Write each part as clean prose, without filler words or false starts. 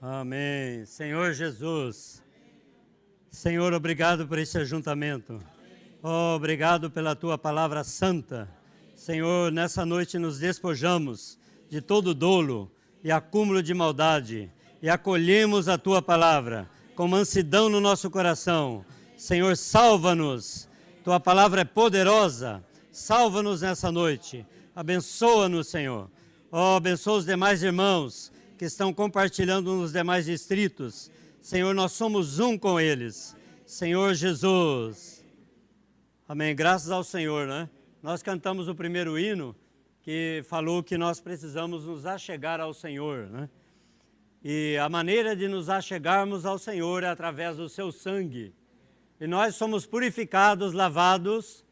Amém. Senhor Jesus, Senhor, obrigado por esse ajuntamento. Oh, obrigado pela Tua palavra santa. Senhor, nessa noite nos despojamos de todo dolo e acúmulo de maldade e acolhemos a Tua palavra com mansidão no nosso coração. Senhor, salva-nos. Tua palavra é poderosa. Salva-nos nessa noite. Abençoa-nos, Senhor. Oh, abençoa os demais irmãos que estão compartilhando nos demais distritos. Senhor, nós somos um com eles. Senhor Jesus. Amém. Graças ao Senhor, né? Nós cantamos o primeiro hino que falou que nós precisamos nos achegar ao Senhor, né? E a maneira de nos achegarmos ao Senhor é através do seu sangue. E nós somos purificados, lavados,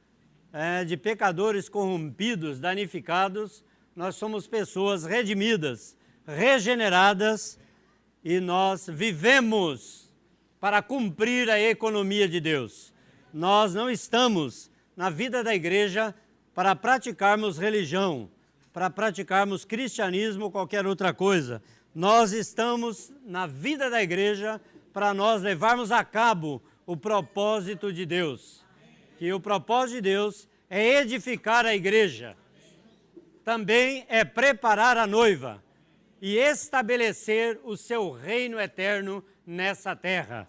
de pecadores corrompidos, danificados. Nós somos pessoas redimidas, regeneradas, e nós vivemos para cumprir a economia de Deus. Nós não estamos na vida da igreja para praticarmos religião, para praticarmos cristianismo ou qualquer outra coisa. Nós estamos na vida da igreja para nós levarmos a cabo o propósito de Deus. Que o propósito de Deus é edificar a igreja. Também é preparar a noiva e estabelecer o seu reino eterno nessa terra.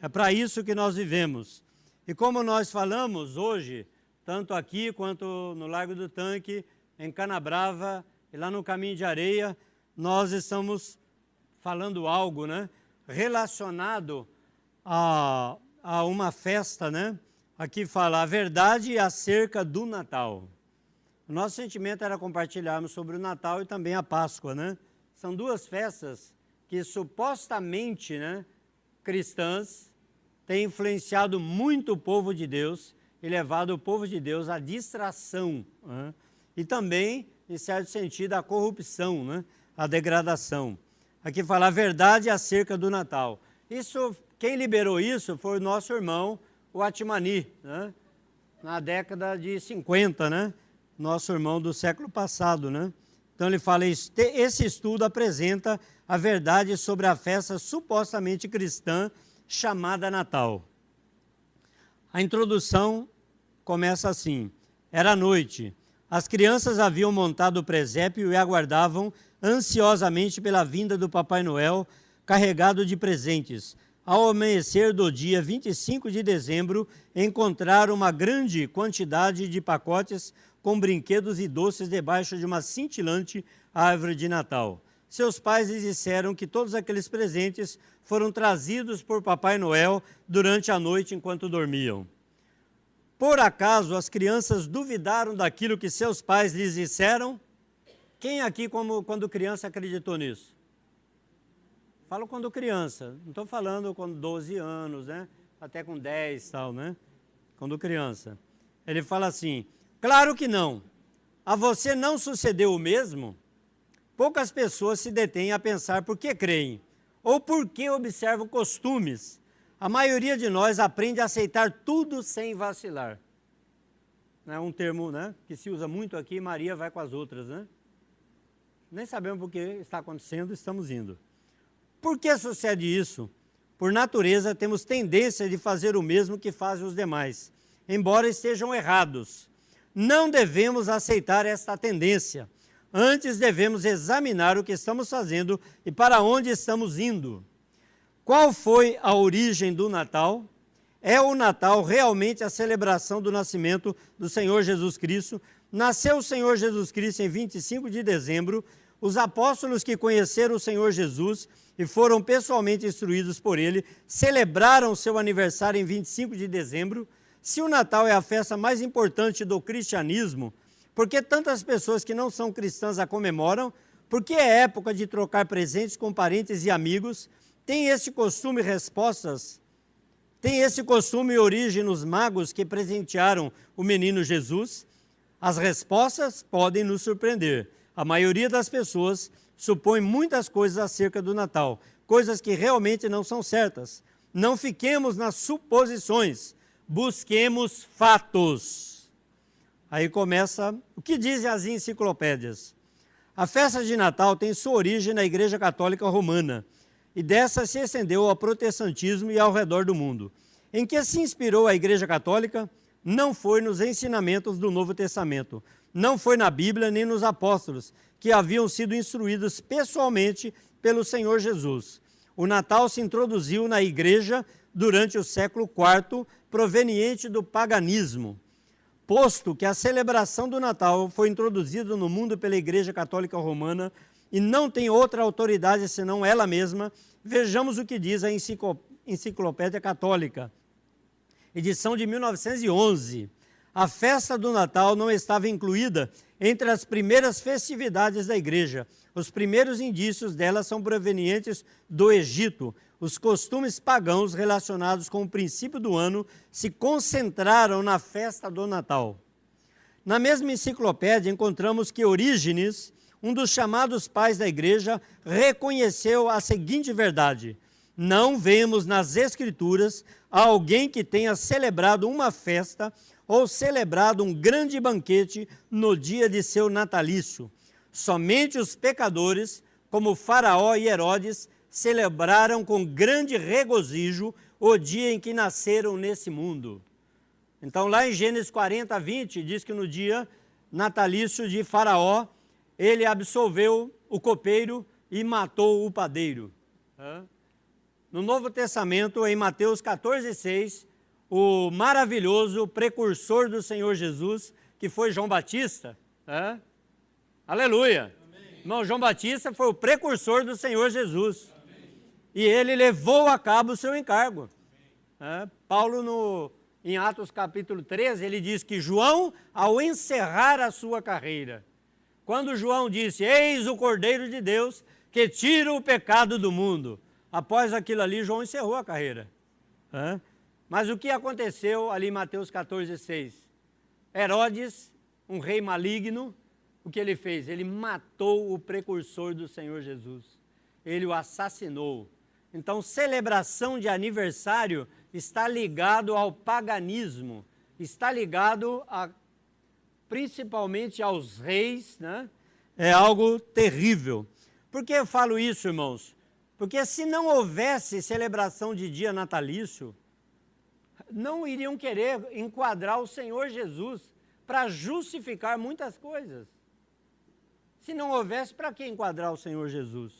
É para isso que nós vivemos. E como nós falamos hoje, tanto aqui quanto no Largo do Tanque, em Canabrava e lá no Caminho de Areia, nós estamos falando algo, né, relacionado a uma festa, né? Aqui fala a verdade acerca do Natal. O nosso sentimento era compartilharmos sobre o Natal e também a Páscoa, né? São duas festas que supostamente, né, cristãs, têm influenciado muito o povo de Deus e levado o povo de Deus à distração, né? E também, em certo sentido, à corrupção, né? À degradação. Aqui fala a verdade acerca do Natal. Isso, quem liberou isso foi o nosso irmão, o Atmani, né? Na década de 50, né? Nosso irmão do século passado, né? Então ele fala, esse estudo apresenta a verdade sobre a festa supostamente cristã chamada Natal. A introdução começa assim: era noite, as crianças haviam montado o presépio e aguardavam ansiosamente pela vinda do Papai Noel, carregado de presentes. Ao amanhecer do dia 25 de dezembro, encontraram uma grande quantidade de pacotes com brinquedos e doces debaixo de uma cintilante árvore de Natal. Seus pais lhes disseram que todos aqueles presentes foram trazidos por Papai Noel durante a noite enquanto dormiam. Por acaso as crianças duvidaram daquilo que seus pais lhes disseram? Quem aqui, quando criança, acreditou nisso? Falo quando criança, não estou falando com 12 anos, né? Até com 10 e tal, né? Quando criança. Ele fala assim, claro que não. A você não sucedeu o mesmo? Poucas pessoas se detêm a pensar por que creem, ou por que observam costumes. A maioria de nós aprende a aceitar tudo sem vacilar. É um termo, né, que se usa muito aqui, Maria vai com as outras, né? Nem sabemos por que está acontecendo, estamos indo. Por que sucede isso? Por natureza, temos tendência de fazer o mesmo que fazem os demais, embora estejam errados. Não devemos aceitar esta tendência. Antes devemos examinar o que estamos fazendo e para onde estamos indo. Qual foi a origem do Natal? É o Natal realmente a celebração do nascimento do Senhor Jesus Cristo? Nasceu o Senhor Jesus Cristo em 25 de dezembro. Os apóstolos que conheceram o Senhor Jesus e foram pessoalmente instruídos por ele, celebraram seu aniversário em 25 de dezembro. Se o Natal é a festa mais importante do cristianismo, por que tantas pessoas que não são cristãs a comemoram? Porque é época de trocar presentes com parentes e amigos. Tem esse costume respostas? Tem esse costume origem nos magos que presentearam o menino Jesus? As respostas podem nos surpreender. A maioria das pessoas supõe muitas coisas acerca do Natal, coisas que realmente não são certas. Não fiquemos nas suposições, busquemos fatos. Aí começa, o que dizem as enciclopédias? A festa de Natal tem sua origem na Igreja Católica Romana e dessa se estendeu ao protestantismo e ao redor do mundo. Em que se inspirou a Igreja Católica? Não foi nos ensinamentos do Novo Testamento, não foi na Bíblia nem nos apóstolos, que haviam sido instruídos pessoalmente pelo Senhor Jesus. O Natal se introduziu na Igreja durante o século IV, proveniente do paganismo. Posto que a celebração do Natal foi introduzida no mundo pela Igreja Católica Romana e não tem outra autoridade senão ela mesma, vejamos o que diz a Enciclopédia Católica, edição de 1911. A festa do Natal não estava incluída entre as primeiras festividades da Igreja. Os primeiros indícios dela são provenientes do Egito. Os costumes pagãos relacionados com o princípio do ano se concentraram na festa do Natal. Na mesma enciclopédia encontramos que Orígenes, um dos chamados pais da Igreja, reconheceu a seguinte verdade: não vemos nas Escrituras alguém que tenha celebrado uma festa ou celebrado um grande banquete no dia de seu natalício. Somente os pecadores, como Faraó e Herodes, celebraram com grande regozijo o dia em que nasceram nesse mundo. Então, lá em Gênesis 40, 20, diz que no dia natalício de Faraó, ele absolveu o copeiro e matou o padeiro. No Novo Testamento, em Mateus 14, 6, o maravilhoso precursor do Senhor Jesus, que foi João Batista, aleluia! Amém. Irmão, João Batista foi o precursor do Senhor Jesus. Amém. E ele levou a cabo o seu encargo. Paulo, em Atos capítulo 13, ele diz que João, ao encerrar a sua carreira, quando João disse, eis o Cordeiro de Deus que tira o pecado do mundo, após aquilo ali, João encerrou a carreira. Mas o que aconteceu ali em Mateus 14, 6? Herodes, um rei maligno, o que ele fez? Ele matou o precursor do Senhor Jesus. Ele o assassinou. Então, celebração de aniversário está ligado ao paganismo, está ligado principalmente aos reis, né? É algo terrível. Por que eu falo isso, irmãos? Porque se não houvesse celebração de dia natalício, não iriam querer enquadrar o Senhor Jesus para justificar muitas coisas. Se não houvesse, para que enquadrar o Senhor Jesus?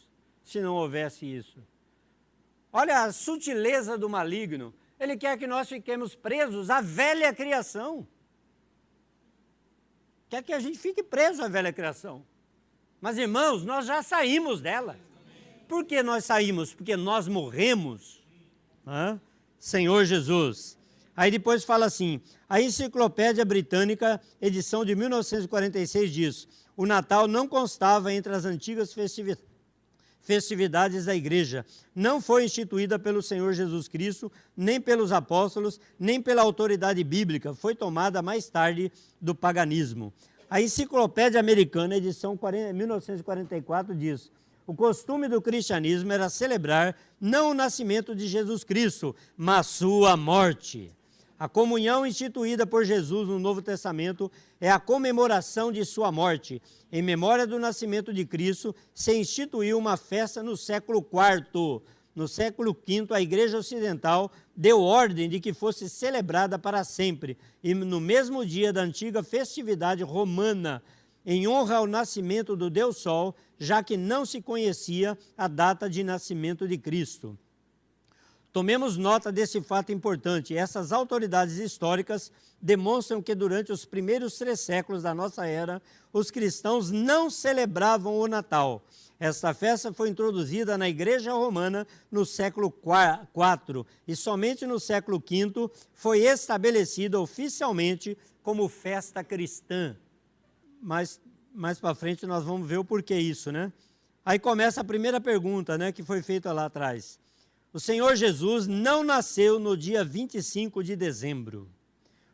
Se não houvesse isso. Olha a sutileza do maligno. Ele quer que nós fiquemos presos à velha criação. Quer que a gente fique preso à velha criação. Mas, irmãos, nós já saímos dela. Por que nós saímos? Porque nós morremos. Senhor Jesus. Aí depois fala assim, a Enciclopédia Britânica, edição de 1946, diz, o Natal não constava entre as antigas festividades da Igreja. Não foi instituída pelo Senhor Jesus Cristo, nem pelos apóstolos, nem pela autoridade bíblica. Foi tomada mais tarde do paganismo. A Enciclopédia Americana, edição 1944, diz, o costume do cristianismo era celebrar não o nascimento de Jesus Cristo, mas sua morte. A comunhão instituída por Jesus no Novo Testamento é a comemoração de sua morte. Em memória do nascimento de Cristo, se instituiu uma festa no século IV. No século V, a Igreja Ocidental deu ordem de que fosse celebrada para sempre, e no mesmo dia da antiga festividade romana, em honra ao nascimento do Deus Sol, já que não se conhecia a data de nascimento de Cristo. Tomemos nota desse fato importante. Essas autoridades históricas demonstram que durante os primeiros 3 séculos da nossa era, os cristãos não celebravam o Natal. Esta festa foi introduzida na Igreja Romana no século IV e somente no século V foi estabelecida oficialmente como festa cristã. Mas mais para frente nós vamos ver o porquê isso, né? Aí começa a primeira pergunta, né, que foi feita lá atrás. O Senhor Jesus não nasceu no dia 25 de dezembro.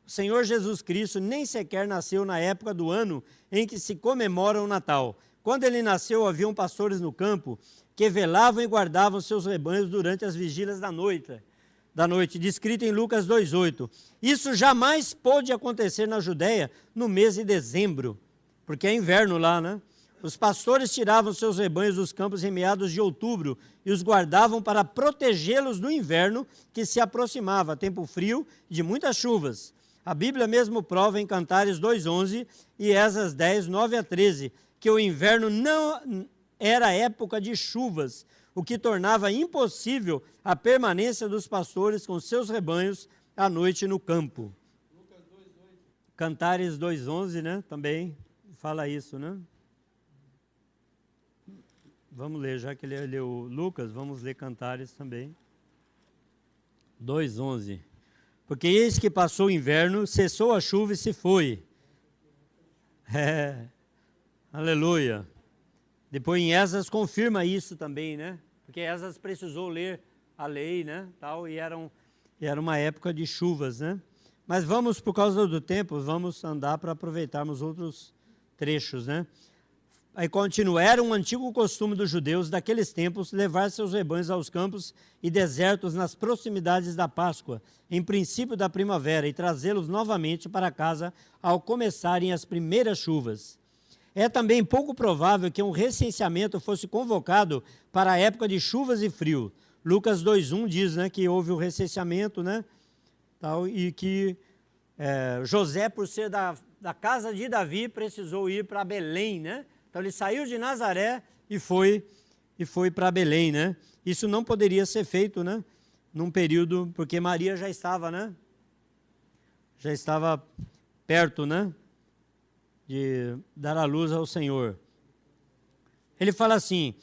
O Senhor Jesus Cristo nem sequer nasceu na época do ano em que se comemora o Natal. Quando ele nasceu, haviam pastores no campo que velavam e guardavam seus rebanhos durante as vigílias da noite, descrito em Lucas 2,8. Isso jamais pôde acontecer na Judéia no mês de dezembro, porque é inverno lá, né? Os pastores tiravam seus rebanhos dos campos em meados de outubro e os guardavam para protegê-los do inverno que se aproximava, tempo frio e de muitas chuvas. A Bíblia mesmo prova em Cantares 2:11 e Esdras 10, 9 a 13, que o inverno não era época de chuvas, o que tornava impossível a permanência dos pastores com seus rebanhos à noite no campo. Cantares 2:11, né? Também fala isso, né? Vamos ler, já que ele leu Lucas, vamos ler Cantares também. 2:11. Porque eis que passou o inverno, cessou a chuva e se foi. Aleluia. Depois em Esdras confirma isso também, né? Porque Esdras precisou ler a lei, né? Tal, e era uma época de chuvas, né? Mas vamos, por causa do tempo, vamos andar para aproveitarmos outros trechos, né? Aí continua, era um antigo costume dos judeus daqueles tempos levar seus rebanhos aos campos e desertos nas proximidades da Páscoa, em princípio da primavera, e trazê-los novamente para casa ao começarem as primeiras chuvas. É também pouco provável que um recenseamento fosse convocado para a época de chuvas e frio. Lucas 2:1 diz, né, que houve o recenseamento, né, tal, e que José, por ser da casa de Davi, precisou ir para Belém, né? Então ele saiu de Nazaré e foi para Belém, né? Isso não poderia ser feito, né? Num período, porque Maria já estava, né? Já estava perto, né? De dar a luz ao Senhor. Ele fala assim,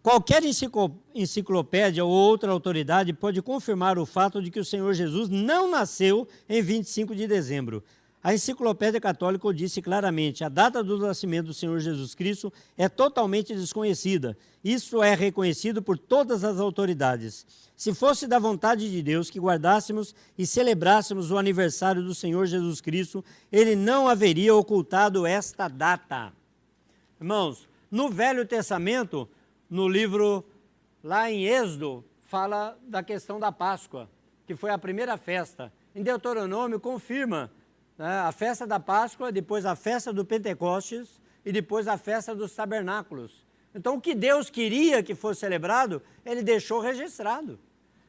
qualquer enciclopédia ou outra autoridade pode confirmar o fato de que o Senhor Jesus não nasceu em 25 de dezembro. A enciclopédia católica disse claramente, a data do nascimento do Senhor Jesus Cristo é totalmente desconhecida. Isso é reconhecido por todas as autoridades. Se fosse da vontade de Deus que guardássemos e celebrássemos o aniversário do Senhor Jesus Cristo, ele não haveria ocultado esta data. Irmãos, no Velho Testamento, no livro lá em Êxodo, fala da questão da Páscoa, que foi a primeira festa. Em Deuteronômio confirma, né, a festa da Páscoa, depois a festa do Pentecostes e depois a festa dos tabernáculos. Então o que Deus queria que fosse celebrado, ele deixou registrado.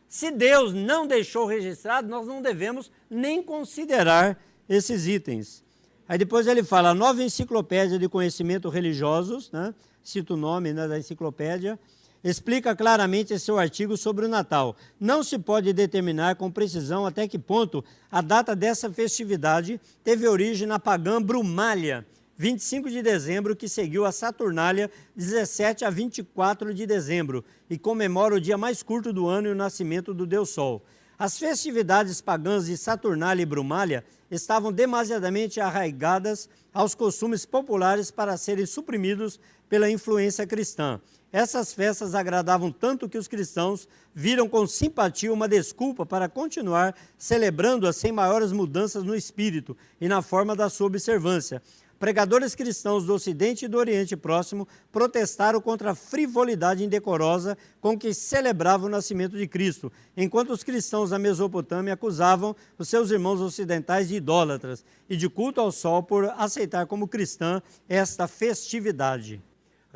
Se Deus não deixou registrado, nós não devemos nem considerar esses itens. Aí depois ele fala, a nova enciclopédia de conhecimento religiosos, né, cita o nome, né, da enciclopédia, explica claramente em seu artigo sobre o Natal. Não se pode determinar com precisão até que ponto a data dessa festividade teve origem na pagã Brumália, 25 de dezembro, que seguiu a Saturnália, 17 a 24 de dezembro, e comemora o dia mais curto do ano e o nascimento do Deus Sol. As festividades pagãs de Saturnália e Brumália estavam demasiadamente arraigadas aos costumes populares para serem suprimidos pela influência cristã. Essas festas agradavam tanto que os cristãos viram com simpatia uma desculpa para continuar celebrando-as sem maiores mudanças no espírito e na forma da sua observância. Pregadores cristãos do Ocidente e do Oriente Próximo protestaram contra a frivolidade indecorosa com que celebravam o nascimento de Cristo, enquanto os cristãos da Mesopotâmia acusavam os seus irmãos ocidentais de idólatras e de culto ao sol por aceitar como cristã esta festividade.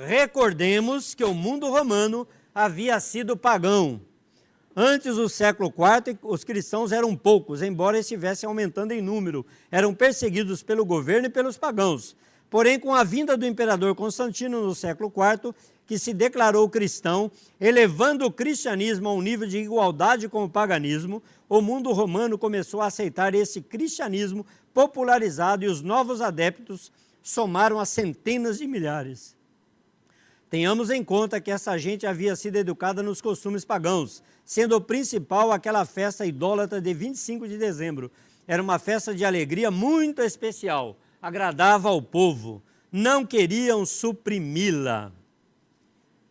Recordemos que o mundo romano havia sido pagão. Antes do século IV, os cristãos eram poucos, embora estivessem aumentando em número. Eram perseguidos pelo governo e pelos pagãos. Porém, com a vinda do imperador Constantino no século IV, que se declarou cristão, elevando o cristianismo a um nível de igualdade com o paganismo, o mundo romano começou a aceitar esse cristianismo popularizado e os novos adeptos somaram a centenas de milhares. Tenhamos em conta que essa gente havia sido educada nos costumes pagãos, sendo o principal aquela festa idólatra de 25 de dezembro. Era uma festa de alegria muito especial, agradava ao povo, não queriam suprimi-la.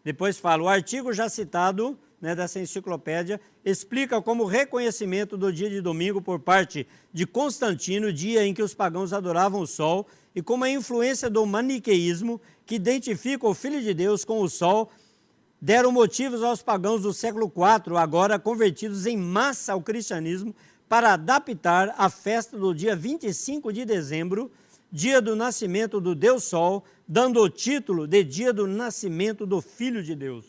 Depois fala, o artigo já citado, né, dessa enciclopédia, explica como o reconhecimento do dia de domingo por parte de Constantino, dia em que os pagãos adoravam o sol, e como a influência do maniqueísmo, que identifica o Filho de Deus com o sol, deram motivos aos pagãos do século IV, agora convertidos em massa ao cristianismo, para adaptar a festa do dia 25 de dezembro, dia do nascimento do Deus Sol, dando o título de dia do nascimento do Filho de Deus.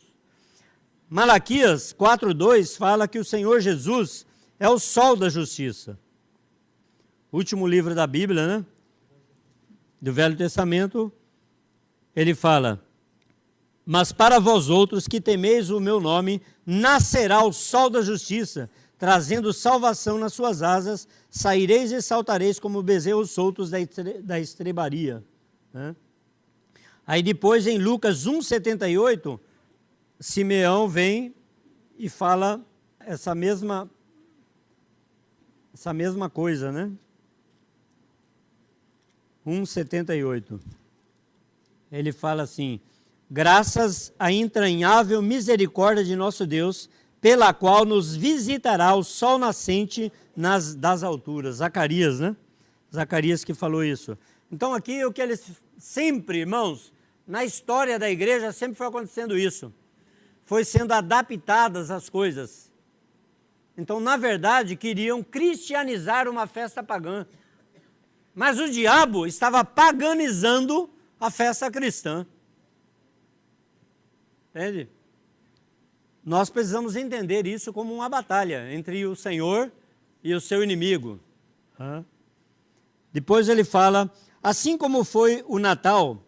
Malaquias 4:2 fala que o Senhor Jesus é o sol da justiça. Último livro da Bíblia, né? Do Velho Testamento, ele fala: mas para vós outros que temeis o meu nome, nascerá o sol da justiça, trazendo salvação nas suas asas, saireis e saltareis como bezerros soltos da estrebaria. Né? Aí depois, em Lucas 1,78, Simeão vem e fala essa mesma coisa, né? 1,78. Ele fala assim: graças à entranhável misericórdia de nosso Deus, pela qual nos visitará o sol nascente das alturas. Zacarias, né? Zacarias que falou isso. Então aqui o que eles sempre, irmãos, na história da igreja sempre foi acontecendo isso. Foi sendo adaptadas as coisas. Então, na verdade, queriam cristianizar uma festa pagã. Mas o diabo estava paganizando a festa cristã. Entende? Nós precisamos entender isso como uma batalha entre o Senhor e o seu inimigo. Depois ele fala: assim como foi o Natal,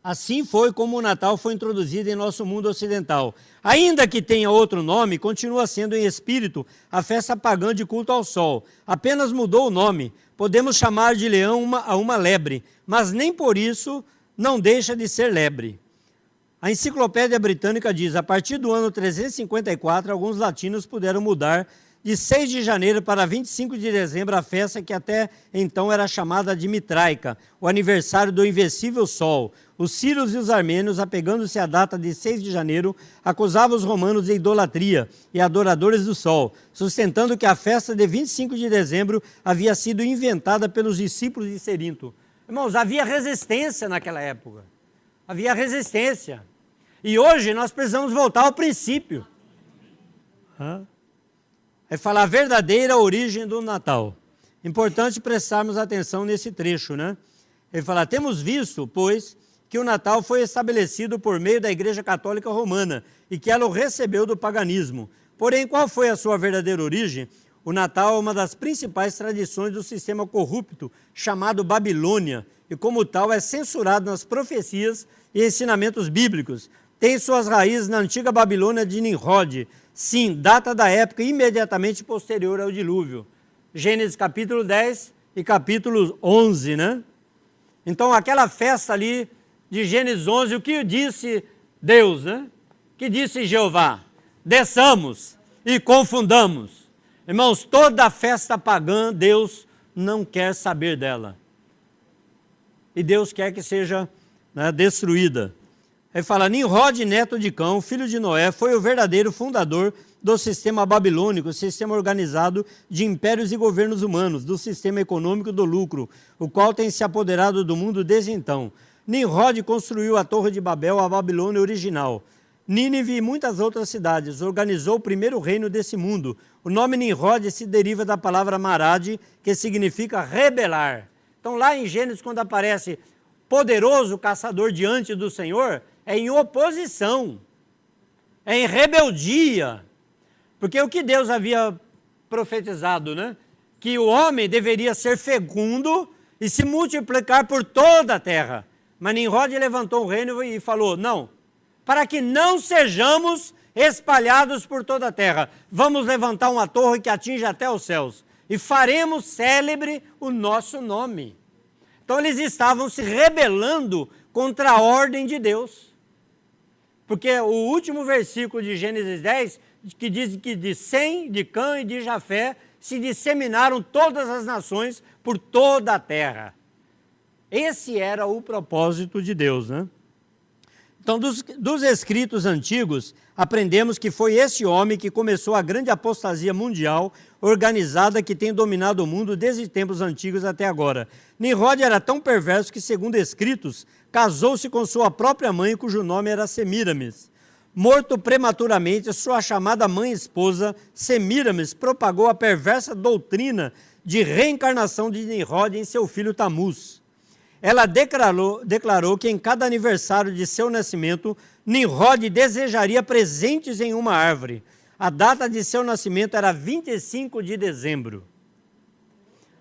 assim foi como o Natal foi introduzido em nosso mundo ocidental. Ainda que tenha outro nome, continua sendo em espírito a festa pagã de culto ao sol. Apenas mudou o nome. Podemos chamar de leão uma lebre, mas nem por isso não deixa de ser lebre. A Enciclopédia Britânica diz: a partir do ano 354, alguns latinos puderam mudar de 6 de janeiro para 25 de dezembro a festa que até então era chamada de Mitraica, o aniversário do invencível sol. Os sírios e os armênios, apegando-se à data de 6 de janeiro, acusavam os romanos de idolatria e adoradores do sol, sustentando que a festa de 25 de dezembro havia sido inventada pelos discípulos de Cerinto. Irmãos, havia resistência naquela época. Havia resistência. E hoje nós precisamos voltar ao princípio. É falar a verdadeira origem do Natal. Importante prestarmos atenção nesse trecho, né? Ele fala: temos visto, pois, que o Natal foi estabelecido por meio da Igreja Católica Romana e que ela o recebeu do paganismo. Porém, qual foi a sua verdadeira origem? O Natal é uma das principais tradições do sistema corrupto chamado Babilônia e, como tal, é censurado nas profecias e ensinamentos bíblicos. Tem suas raízes na antiga Babilônia de Nimrod. Sim, data da época imediatamente posterior ao dilúvio. Gênesis capítulo 10 e capítulo 11, né? Então, aquela festa ali de Gênesis 11, o que disse Deus, né? O que disse Jeová? Desçamos e confundamos. Irmãos, toda festa pagã, Deus não quer saber dela. E Deus quer que seja, né, destruída. Ele fala: Nimrod, neto de Cão, filho de Noé, foi o verdadeiro fundador do sistema babilônico, sistema organizado de impérios e governos humanos, do sistema econômico do lucro, o qual tem se apoderado do mundo desde então. Nimrod construiu a Torre de Babel, a Babilônia original. Nínive e muitas outras cidades. Organizou o primeiro reino desse mundo. O nome Nimrod se deriva da palavra marad, que significa rebelar. Então, lá em Gênesis, quando aparece poderoso caçador diante do Senhor, é em oposição, é em rebeldia. Porque o que Deus havia profetizado, né? Que o homem deveria ser fecundo e se multiplicar por toda a terra. Mas Nimrod levantou o reino e falou: não, para que não sejamos espalhados por toda a terra, vamos levantar uma torre que atinja até os céus e faremos célebre o nosso nome. Então eles estavam se rebelando contra a ordem de Deus. Porque o último versículo de Gênesis 10, que diz que de Sem, de Cã e de Jafé se disseminaram todas as nações por toda a terra. Esse era o propósito de Deus, né? Então, dos escritos antigos, aprendemos que foi esse homem que começou a grande apostasia mundial organizada que tem dominado o mundo desde tempos antigos até agora. Nimrod era tão perverso que, segundo escritos, casou-se com sua própria mãe, cujo nome era Semíramis. Morto prematuramente, sua chamada mãe-esposa, Semíramis, propagou a perversa doutrina de reencarnação de Nimrod em seu filho Tamuz. ela declarou que em cada aniversário de seu nascimento, Nimrod desejaria presentes em uma árvore. A data de seu nascimento era 25 de dezembro.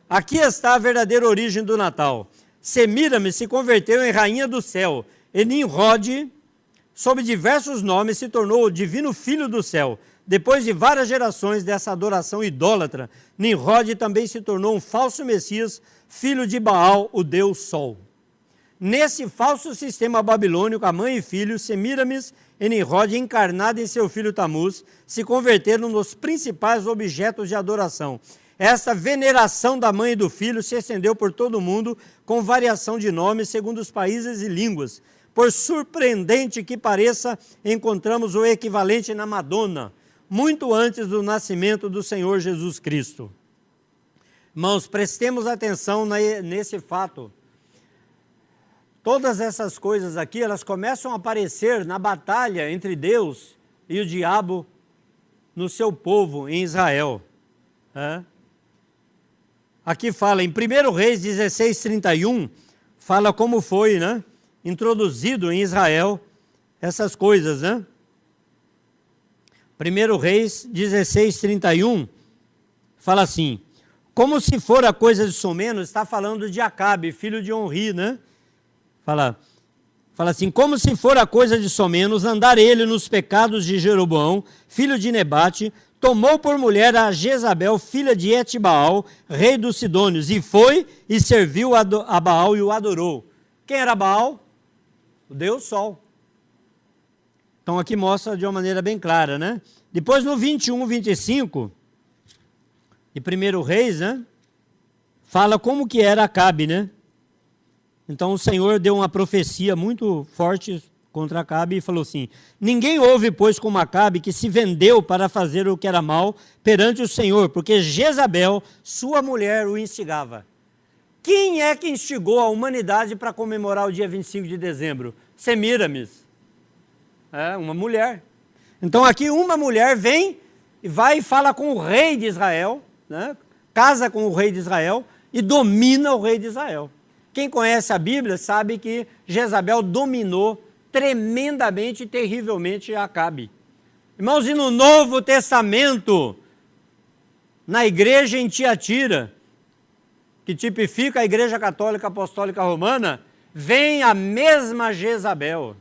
Aqui está a verdadeira origem do Natal. Semíramis se converteu em rainha do céu, e Nimrod, sob diversos nomes, se tornou o divino filho do céu. Depois de várias gerações dessa adoração idólatra, Nimrod também se tornou um falso Messias, filho de Baal, o deus Sol. Nesse falso sistema babilônico, a mãe e filho, Semíramis e Nimrod, encarnado em seu filho Tamuz, se converteram nos principais objetos de adoração. Essa veneração da mãe e do filho se estendeu por todo o mundo, com variação de nomes segundo os países e línguas. Por surpreendente que pareça, encontramos o equivalente na Madonna, muito antes do nascimento do Senhor Jesus Cristo. Irmãos, prestemos atenção nesse fato. Todas essas coisas aqui, elas começam a aparecer na batalha entre Deus e o diabo no seu povo, em Israel. Aqui fala, em 1 Reis 16:31, fala como foi, introduzido em Israel essas coisas, 1 Reis 16:31, fala assim, como se for a coisa de somenos, está falando de Acabe, filho de Onri, Fala assim, como se for a coisa de somenos, andar ele nos pecados de Jeroboão, filho de Nebate, tomou por mulher a Jezabel, filha de Etibaal, rei dos Sidônios, e foi e serviu a Baal e o adorou. Quem era Baal? O Deus Sol. Então aqui mostra de uma maneira bem clara, Depois no 21, 25, de 1 Reis, fala como que era Acabe, Então o Senhor deu uma profecia muito forte contra Acabe e falou assim, ninguém houve, pois, como Acabe, que se vendeu para fazer o que era mal perante o Senhor, porque Jezabel, sua mulher, o instigava. Quem é que instigou a humanidade para comemorar o dia 25 de dezembro? Semíramis. Uma mulher. Então aqui uma mulher vem e vai e fala com o rei de Israel, casa com o rei de Israel e domina o rei de Israel. Quem conhece a Bíblia sabe que Jezabel dominou tremendamente e terrivelmente Acabe. Irmãos, e no Novo Testamento, na igreja em Tiatira, que tipifica a Igreja Católica Apostólica Romana, vem a mesma Jezabel.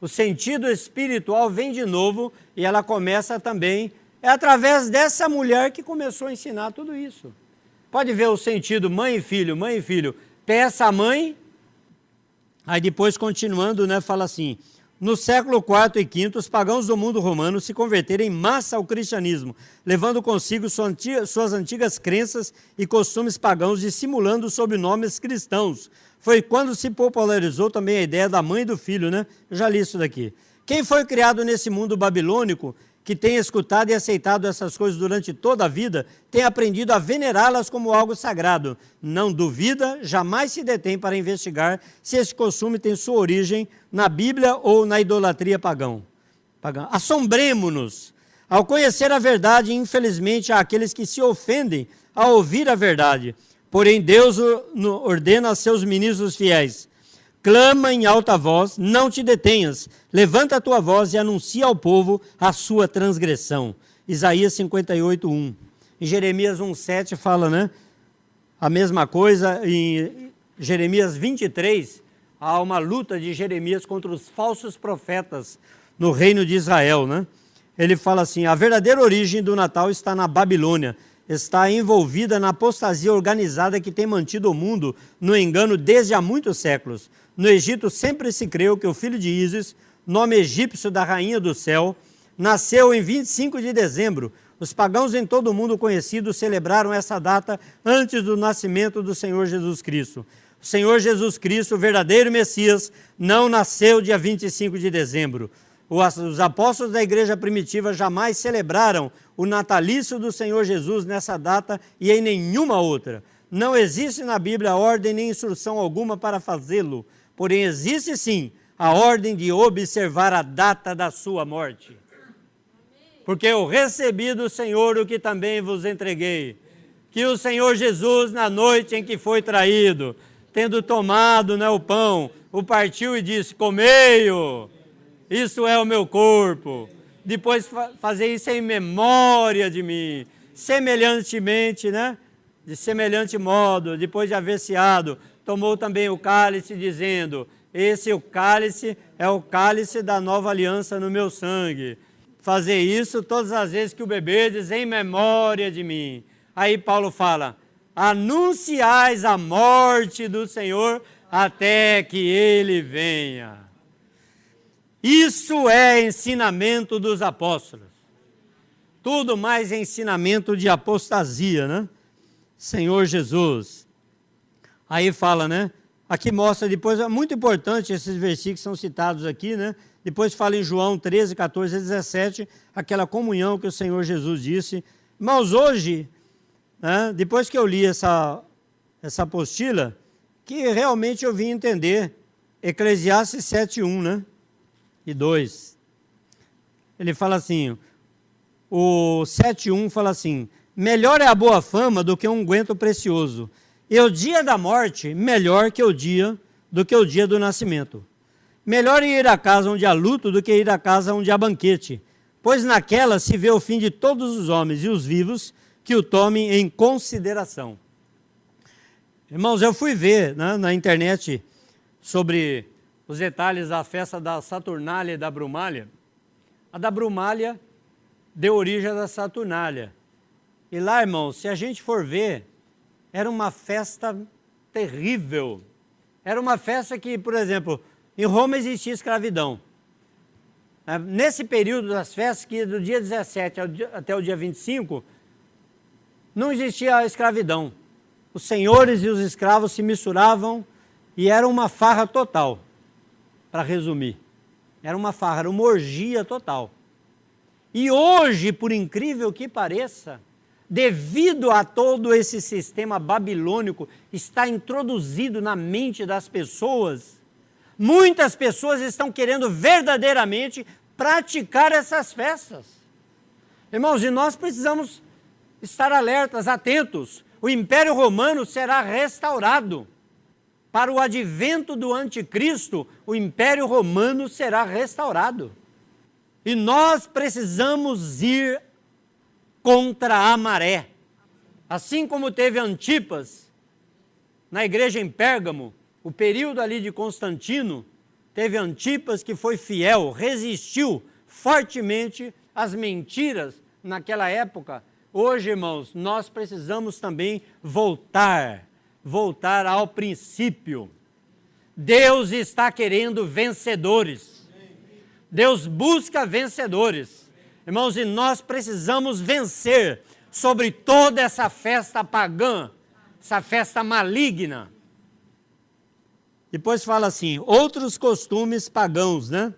O sentido espiritual vem de novo e ela começa também, é através dessa mulher que começou a ensinar tudo isso. Pode ver o sentido mãe e filho, peça à mãe, aí depois continuando, fala assim, no século IV e V, os pagãos do mundo romano se converteram em massa ao cristianismo, levando consigo suas antigas crenças e costumes pagãos, dissimulando sobrenomes cristãos. Foi quando se popularizou também a ideia da mãe e do filho, Eu já li isso daqui. Quem foi criado nesse mundo babilônico, que tem escutado e aceitado essas coisas durante toda a vida, tem aprendido a venerá-las como algo sagrado. Não duvida, jamais se detém para investigar se esse costume tem sua origem na Bíblia ou na idolatria pagã. Assombremo-nos ao conhecer a verdade, infelizmente, há aqueles que se ofendem ao ouvir a verdade. Porém, Deus ordena a seus ministros fiéis, clama em alta voz, não te detenhas, levanta a tua voz e anuncia ao povo a sua transgressão. Isaías 58:1. Em Jeremias 1:7 fala, a mesma coisa. Em Jeremias 23, há uma luta de Jeremias contra os falsos profetas no reino de Israel, Ele fala assim, a verdadeira origem do Natal está na Babilônia, está envolvida na apostasia organizada que tem mantido o mundo no engano desde há muitos séculos. No Egito sempre se creu que o filho de Ísis, nome egípcio da rainha do céu, nasceu em 25 de dezembro. Os pagãos em todo o mundo conhecido celebraram essa data antes do nascimento do Senhor Jesus Cristo. O Senhor Jesus Cristo, o verdadeiro Messias, não nasceu dia 25 de dezembro. Os apóstolos da igreja primitiva jamais celebraram o natalício do Senhor Jesus nessa data e em nenhuma outra. Não existe na Bíblia ordem nem instrução alguma para fazê-lo, porém existe sim a ordem de observar a data da sua morte. Porque eu recebi do Senhor o que também vos entreguei, que o Senhor Jesus, na noite em que foi traído, tendo tomado, né, o pão, o partiu e disse: comei-o, isso é o meu corpo. Depois fazer isso em memória de mim. Semelhantemente, né, de semelhante modo, depois de haver ceado, tomou também o cálice, dizendo: esse o cálice é o cálice da nova aliança no meu sangue. Fazer isso todas as vezes que o beberdes em memória de mim. Aí Paulo fala: anunciais a morte do Senhor até que ele venha. Isso é ensinamento dos apóstolos. Tudo mais é ensinamento de apostasia, né? Senhor Jesus. Aí fala, né? Aqui mostra depois, é muito importante esses versículos que são citados aqui, né? Depois fala em João 13, 14 a 17, aquela comunhão que o Senhor Jesus disse. Irmãos, hoje, né, depois que eu li essa apostila, que realmente eu vim entender Eclesiastes 7, 1, né? E 2. Ele fala assim, o 7:1 fala assim: melhor é a boa fama do que um unguento precioso, e o dia da morte melhor que o dia do nascimento. Melhor ir à casa onde há luto do que ir à casa onde há banquete, pois naquela se vê o fim de todos os homens e os vivos que o tomem em consideração. Irmãos, eu fui ver, né, na internet sobre os detalhes da festa da Saturnália e da Brumália. A da Brumália deu origem à Saturnália. E lá, irmãos, se a gente for ver, era uma festa terrível. Era uma festa que, por exemplo, em Roma existia escravidão. Nesse período das festas, que do dia 17 até o dia 25, não existia a escravidão. Os senhores e os escravos se misturavam e era uma farra total, para resumir. Era uma farra, era uma orgia total. E hoje, por incrível que pareça, devido a todo esse sistema babilônico está introduzido na mente das pessoas, muitas pessoas estão querendo verdadeiramente praticar essas festas. Irmãos, e nós precisamos estar alertas, atentos. O Império Romano será restaurado. Para o advento do anticristo, o Império Romano será restaurado. E nós precisamos ir contra a maré. Assim como teve Antipas na igreja em Pérgamo, o período ali de Constantino, teve Antipas que foi fiel, resistiu fortemente às mentiras naquela época. Hoje, irmãos, nós precisamos também voltar ao princípio. Deus está querendo vencedores. Deus busca vencedores. Irmãos, e nós precisamos vencer sobre toda essa festa pagã, essa festa maligna. Depois fala assim, outros costumes pagãos, né?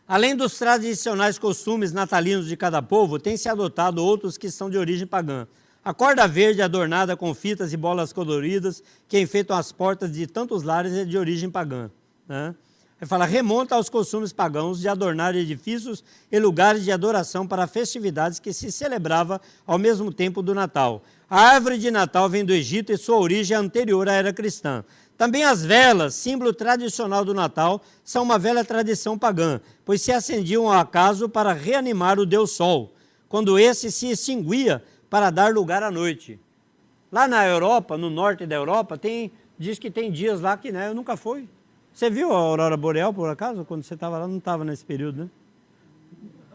Além dos tradicionais costumes natalinos de cada povo, tem-se adotado outros que são de origem pagã. A corda verde adornada com fitas e bolas coloridas que enfeitam as portas de tantos lares é de origem pagã, né? Ele fala, remonta aos costumes pagãos de adornar edifícios e lugares de adoração para festividades que se celebrava ao mesmo tempo do Natal. A árvore de Natal vem do Egito e sua origem é anterior à era cristã. Também as velas, símbolo tradicional do Natal, são uma velha tradição pagã, pois se acendiam ao acaso para reanimar o Deus Sol, quando esse se extinguia para dar lugar à noite. Lá na Europa, no norte da Europa, diz que tem dias lá que, né, eu nunca fui. Você viu a aurora boreal, por acaso? Quando você estava lá, não estava nesse período, né?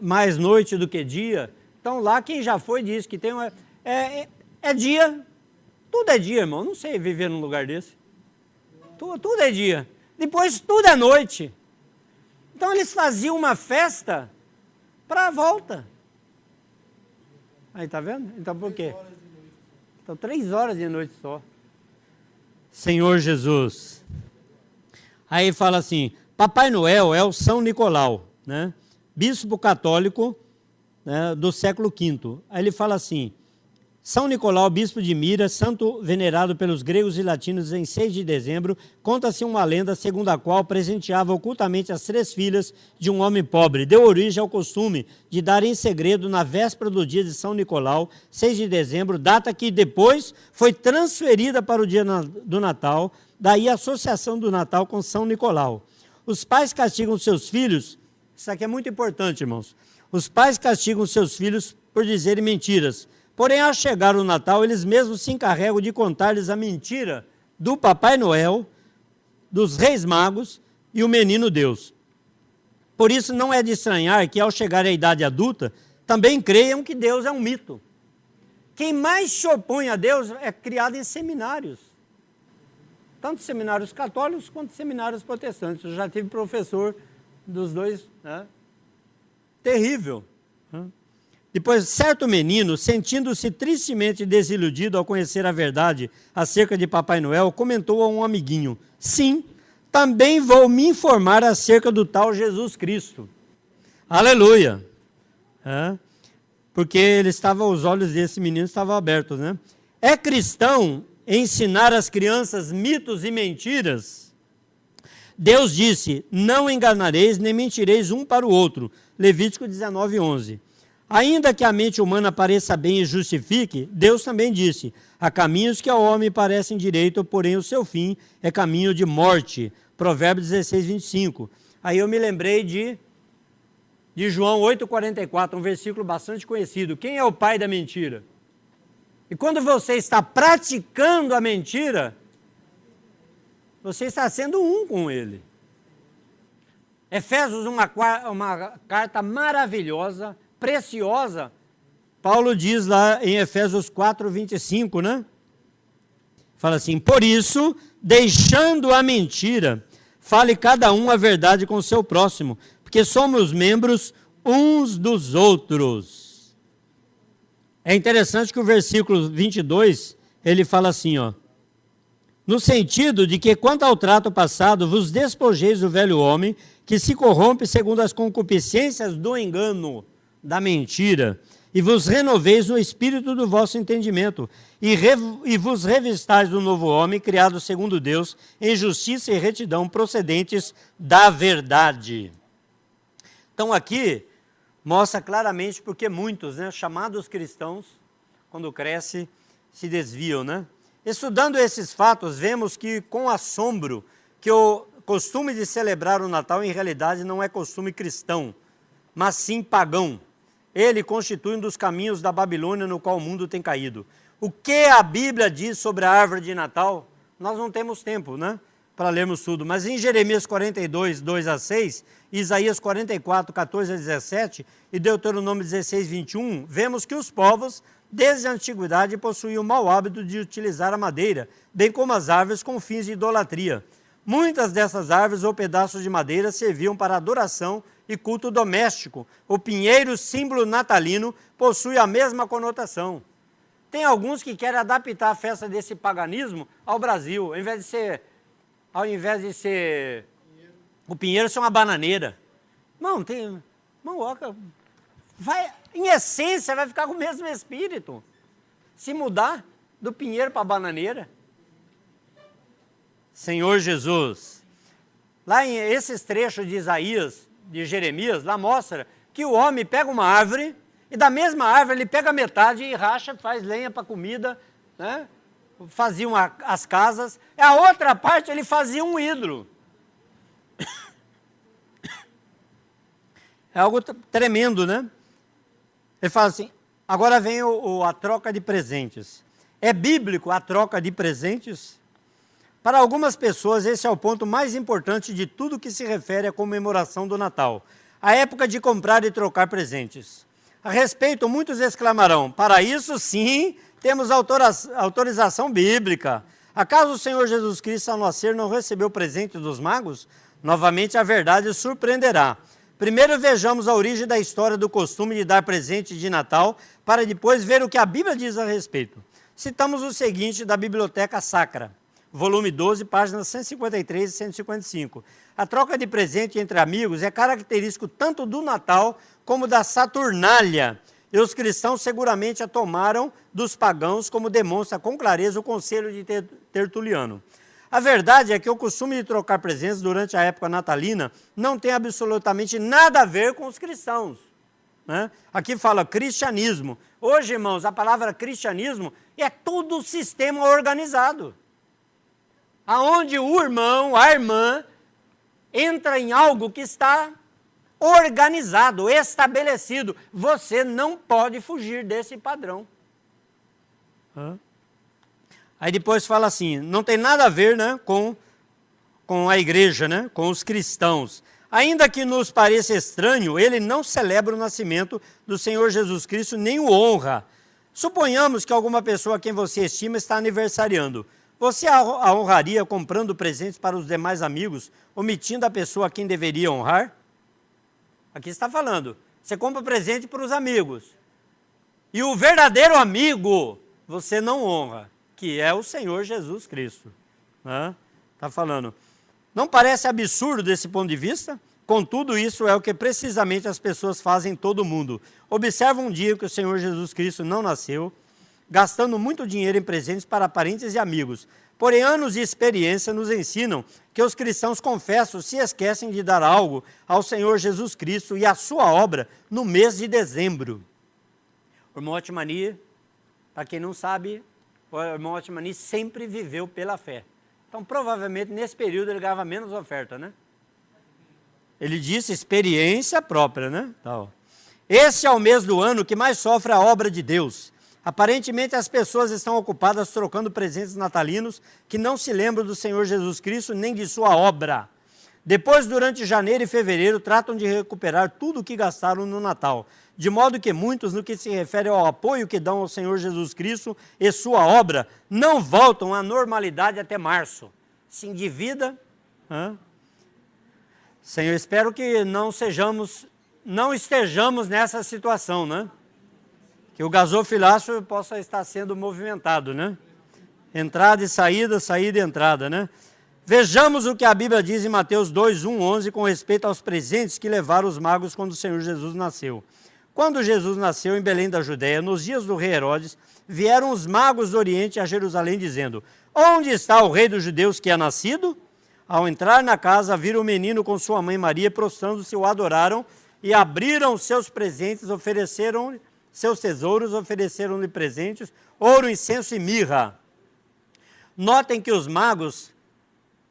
Mais noite do que dia. Então lá, quem já foi, diz que tem é dia. Tudo é dia, irmão. Não sei viver num lugar desse. Tudo é dia. Depois tudo é noite. Então eles faziam uma festa para a volta. Aí, tá vendo? Então por quê? Então 3 horas de noite só. Senhor Jesus. Aí fala assim, Papai Noel é o São Nicolau, né? Bispo católico, né, do século V. Aí ele fala assim, São Nicolau, bispo de Mira, santo venerado pelos gregos e latinos em 6 de dezembro, conta-se uma lenda segundo a qual presenteava ocultamente as 3 filhas de um homem pobre. Deu origem ao costume de dar em segredo na véspera do dia de São Nicolau, 6 de dezembro, data que depois foi transferida para o dia do Natal, daí a associação do Natal com São Nicolau. Os pais castigam seus filhos, isso aqui é muito importante, irmãos, os pais castigam seus filhos por dizerem mentiras. Porém, ao chegar o Natal, eles mesmos se encarregam de contar-lhes a mentira do Papai Noel, dos Reis Magos e o Menino Deus. Por isso, não é de estranhar que, ao chegar à idade adulta, também creiam que Deus é um mito. Quem mais se opõe a Deus é criado em seminários. Tanto seminários católicos quanto seminários protestantes. Eu já tive professor dos dois, né? Terrível. Depois, certo menino, sentindo-se tristemente desiludido ao conhecer a verdade acerca de Papai Noel, comentou a um amiguinho: sim, também vou me informar acerca do tal Jesus Cristo. Aleluia! Porque os olhos desse menino estavam abertos, né? É cristão ensinar às crianças mitos e mentiras? Deus disse: não enganareis nem mentireis um para o outro. Levítico 19:11. Ainda que a mente humana pareça bem e justifique, Deus também disse: há caminhos que ao homem parecem direito, porém o seu fim é caminho de morte. Provérbios 16:25. Aí eu me lembrei de João 8:44, um versículo bastante conhecido. Quem é o pai da mentira? E quando você está praticando a mentira, você está sendo um com ele. Efésios, uma carta maravilhosa, preciosa. Paulo diz lá em Efésios 4:25, né? Fala assim: por isso, deixando a mentira, fale cada um a verdade com o seu próximo, porque somos membros uns dos outros. É interessante que o versículo 22, ele fala assim, ó: no sentido de que, quanto ao trato passado, vos despojeis do velho homem, que se corrompe segundo as concupiscências do engano, da mentira, e vos renoveis no espírito do vosso entendimento, e vos revistais do novo homem, criado segundo Deus, em justiça e retidão, procedentes da verdade. Então aqui mostra claramente porque muitos, né, chamados cristãos, quando crescem, se desviam, né? Estudando esses fatos, vemos que, com assombro, que o costume de celebrar o Natal, em realidade, não é costume cristão, mas sim pagão. Ele constitui um dos caminhos da Babilônia no qual o mundo tem caído. O que a Bíblia diz sobre a árvore de Natal, nós não temos tempo, né, para lermos tudo, mas em Jeremias 42, 2-6, Isaías 44, 14-17 e Deuteronômio 16, 21, vemos que os povos, desde a antiguidade, possuíam o mau hábito de utilizar a madeira, bem como as árvores com fins de idolatria. Muitas dessas árvores ou pedaços de madeira serviam para adoração e culto doméstico. O pinheiro, símbolo natalino, possui a mesma conotação. Tem alguns que querem adaptar a festa desse paganismo ao Brasil, ao invés de ser o pinheiro ser uma bananeira. Não, em essência vai ficar com o mesmo espírito. Se mudar do pinheiro para a bananeira. Senhor Jesus, lá em esses trechos de Isaías, de Jeremias, lá mostra que o homem pega uma árvore e da mesma árvore ele pega metade e racha, faz lenha para comida, né? Faziam as casas, e a outra parte ele fazia um ídolo. É algo tremendo, né? Ele fala assim, agora vem a troca de presentes. É bíblico a troca de presentes? Para algumas pessoas, esse é o ponto mais importante de tudo que se refere à comemoração do Natal. A época de comprar e trocar presentes. A respeito, muitos exclamarão: para isso sim, temos autorização bíblica. Acaso o Senhor Jesus Cristo, ao nascer, não recebeu presente dos magos? Novamente a verdade surpreenderá. Primeiro vejamos a origem da história do costume de dar presente de Natal, para depois ver o que a Bíblia diz a respeito. Citamos o seguinte da Biblioteca Sacra, volume 12, páginas 153 e 155. A troca de presente entre amigos é característico tanto do Natal como da Saturnália, e os cristãos seguramente a tomaram dos pagãos, como demonstra com clareza o conselho de Tertuliano. A verdade é que o costume de trocar presentes durante a época natalina não tem absolutamente nada a ver com os cristãos, né? Aqui fala cristianismo. Hoje, irmãos, a palavra cristianismo é todo o sistema organizado, aonde o irmão, a irmã, entra em algo que está organizado, estabelecido. Você não pode fugir desse padrão. Aí depois fala assim, não tem nada a ver, né, com a igreja, né, com os cristãos. Ainda que nos pareça estranho, ele não celebra o nascimento do Senhor Jesus Cristo, nem o honra. Suponhamos que alguma pessoa a quem você estima está aniversariando. Você a honraria comprando presentes para os demais amigos, omitindo a pessoa a quem deveria honrar? Aqui está falando, você compra presente para os amigos. E o verdadeiro amigo, você não honra, que é o Senhor Jesus Cristo. Está falando. Não parece absurdo desse ponto de vista? Contudo, isso é o que precisamente as pessoas fazem em todo o mundo. Observa um dia que o Senhor Jesus Cristo não nasceu, gastando muito dinheiro em presentes para parentes e amigos. Porém, anos de experiência nos ensinam que os cristãos confessos se esquecem de dar algo ao Senhor Jesus Cristo e à sua obra no mês de dezembro. O irmão Otmani, para quem não sabe, o irmão Otmani sempre viveu pela fé. Então, provavelmente, nesse período, ele ganhava menos oferta, né? Ele disse experiência própria, né? Então, esse é o mês do ano que mais sofre a obra de Deus. Aparentemente, as pessoas estão ocupadas trocando presentes natalinos que não se lembram do Senhor Jesus Cristo nem de sua obra. Depois, durante janeiro e fevereiro, tratam de recuperar tudo o que gastaram no Natal. De modo que muitos, no que se refere ao apoio que dão ao Senhor Jesus Cristo e sua obra, não voltam à normalidade até março. Se endivida. Senhor, espero que não estejamos nessa situação, né? Que o gasofilácio possa estar sendo movimentado, né? Entrada e saída, saída e entrada, né? Vejamos o que a Bíblia diz em Mateus 2, 1, 11, com respeito aos presentes que levaram os magos quando o Senhor Jesus nasceu. Quando Jesus nasceu em Belém da Judéia, nos dias do rei Herodes, vieram os magos do Oriente a Jerusalém, dizendo: onde está o rei dos judeus que é nascido? Ao entrar na casa, viram o menino com sua mãe Maria, prostrando-se, o adoraram e abriram seus presentes, ofereceram seus tesouros, ofereceram-lhe presentes, ouro, incenso e mirra. Notem que os magos,